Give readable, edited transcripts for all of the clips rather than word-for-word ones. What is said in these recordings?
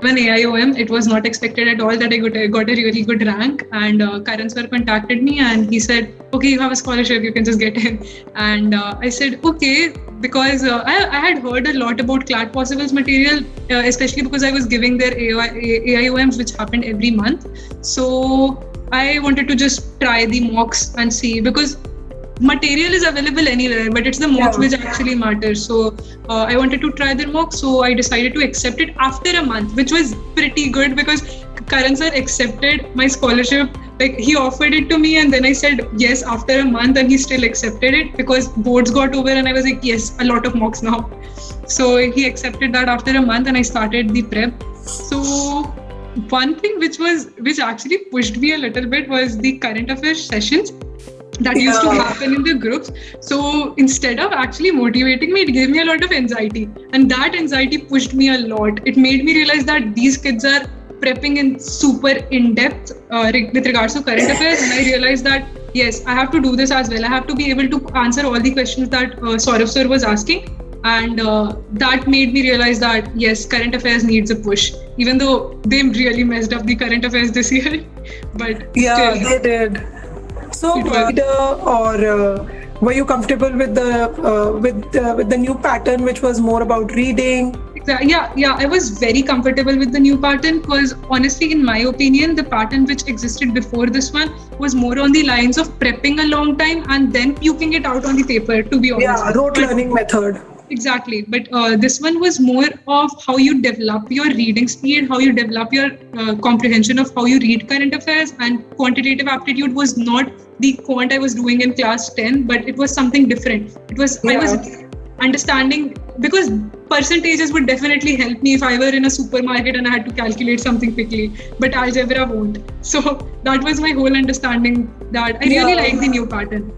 an AIOM. It was not expected at all that I got a really good rank. And Karan sir contacted me and he said, okay, you have a scholarship, you can just get in. And I said, okay, because I had heard a lot about Clad Possible's material, especially because I was giving their AIOMs, which happened every month. So I wanted to just try the mocks and see, because material is available anywhere, but it's the mocks which actually matters. So I wanted to try their mocks, so I decided to accept it after a month, which was pretty good because Karan sir accepted my scholarship. Like, he offered it to me and then I said yes after a month, and he still accepted it because boards got over and I was like, yes, a lot of mocks now. So he accepted that after a month and I started the prep. So one thing which actually pushed me a little bit was the current affairs sessions that used to happen in the groups. So instead of actually motivating me, it gave me a lot of anxiety, and that anxiety pushed me a lot. It made me realize that these kids are prepping in super in-depth with regards to current affairs, and I realized that yes, I have to do this as well. I have to be able to answer all the questions that Saurav sir was asking, and that made me realize that yes, current affairs needs a push, even though they really messed up the current affairs this year. But yeah, still, they did. So, or were you comfortable with the new pattern, which was more about reading? Yeah, I was very comfortable with the new pattern because honestly, in my opinion, the pattern which existed before this one was more on the lines of prepping a long time and then puking it out on the paper, to be honest. Yeah, rote learning method. Exactly. But this one was more of how you develop your reading speed, how you develop your comprehension of how you read current affairs, and quantitative aptitude was not the quant I was doing in class 10, but it was something different. I was understanding, because percentages would definitely help me if I were in a supermarket and I had to calculate something quickly, but algebra won't. So that was my whole understanding, that I really liked the new pattern.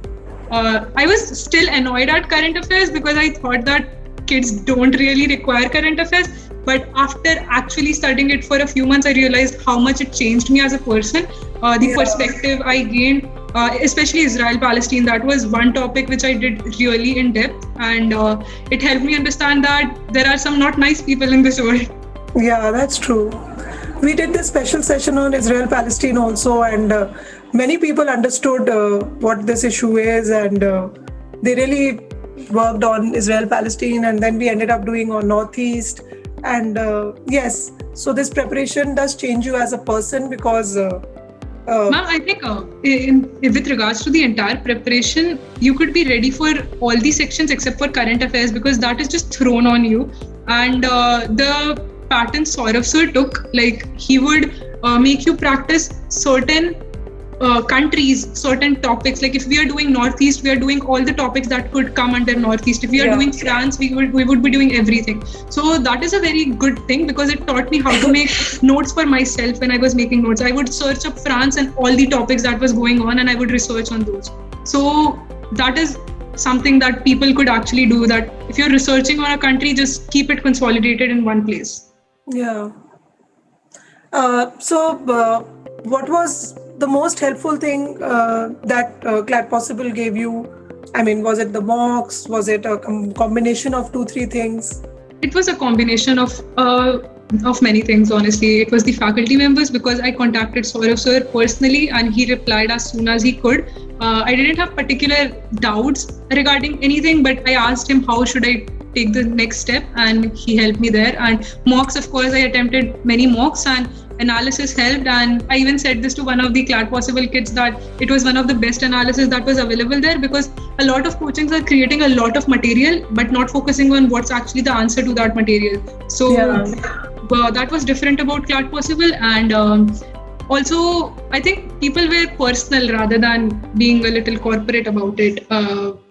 I was still annoyed at current affairs because I thought that kids don't really require current affairs. But after actually studying it for a few months, I realized how much it changed me as a person. The perspective I gained, especially Israel-Palestine, that was one topic which I did really in depth. And it helped me understand that there are some not nice people in this world. Yeah, that's true. We did this special session on Israel-Palestine also, and many people understood what this issue is, and they really worked on Israel-Palestine, and then we ended up doing on Northeast. And yes, so this preparation does change you as a person because... Ma'am, I think with regards to the entire preparation, you could be ready for all the sections except for current affairs, because that is just thrown on you. And the pattern Saurav sir took, like, he would make you practice certain countries, certain topics. Like if we are doing Northeast, we are doing all the topics that could come under Northeast. If we are doing France, we would be doing everything. So that is a very good thing, because it taught me how to make notes for myself. When I was making notes, I would search up France and all the topics that was going on, and I would research on those. So that is something that people could actually do, that if you're researching on a country, just keep it consolidated in one place. Yeah. So what was the most helpful thing that Clad Possible gave you? I mean, was it the mocks? Was it a combination of 2-3 things? It was a combination of many things, honestly. It was the faculty members, because I contacted Saurav sir personally and he replied as soon as he could. I didn't have particular doubts regarding anything, but I asked him how should I take the next step, and he helped me there. And mocks, of course, I attempted many mocks and analysis helped, and I even said this to one of the Clad Possible kids that it was one of the best analysis that was available there, because a lot of coachings are creating a lot of material but not focusing on what's actually the answer to that material. So that was different about Clad Possible. And also, I think people were personal rather than being a little corporate about it.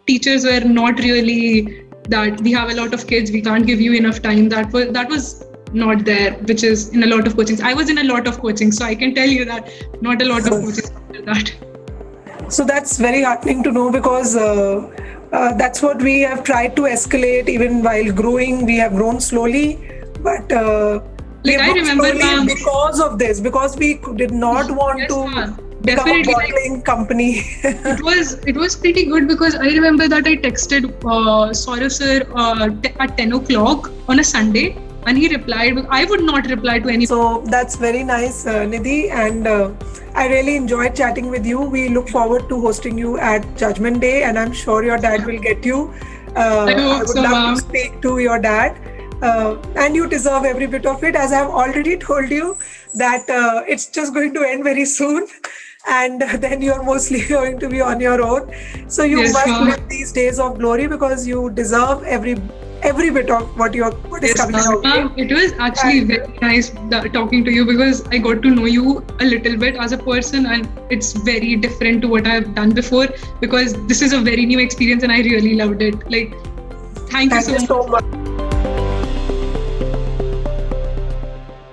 Teachers were not really that we have a lot of kids, we can't give you enough time. That was not there, which is in a lot of coachings. I was in a lot of coaching, so I can tell you that not a lot of coachings after that. So that's very heartening to know, because that's what we have tried to escalate. Even while growing, we have grown slowly, but I remember because of this, because we did not want to become a bottling company. It was pretty good, because I remember that I texted Saurav sir at 10 o'clock on a Sunday, And he replied, I would not reply to any. So that's very nice, Nidhi, and I really enjoyed chatting with you. We look forward to hosting you at Judgment Day, and I'm sure your dad will get you. I hope would so, love ma'am. to speak to your dad. And you deserve every bit of it, as I've already told you that it's just going to end very soon, and then you're mostly going to be on your own. So you Yes, must ma'am. live these days of glory because you deserve every bit of what is Yes, coming ma'am. out. It was actually very nice talking to you because I got to know you a little bit as a person, and it's very different to what I've done before because this is a very new experience and I really loved it. Like, thank you Thank you so so much. much.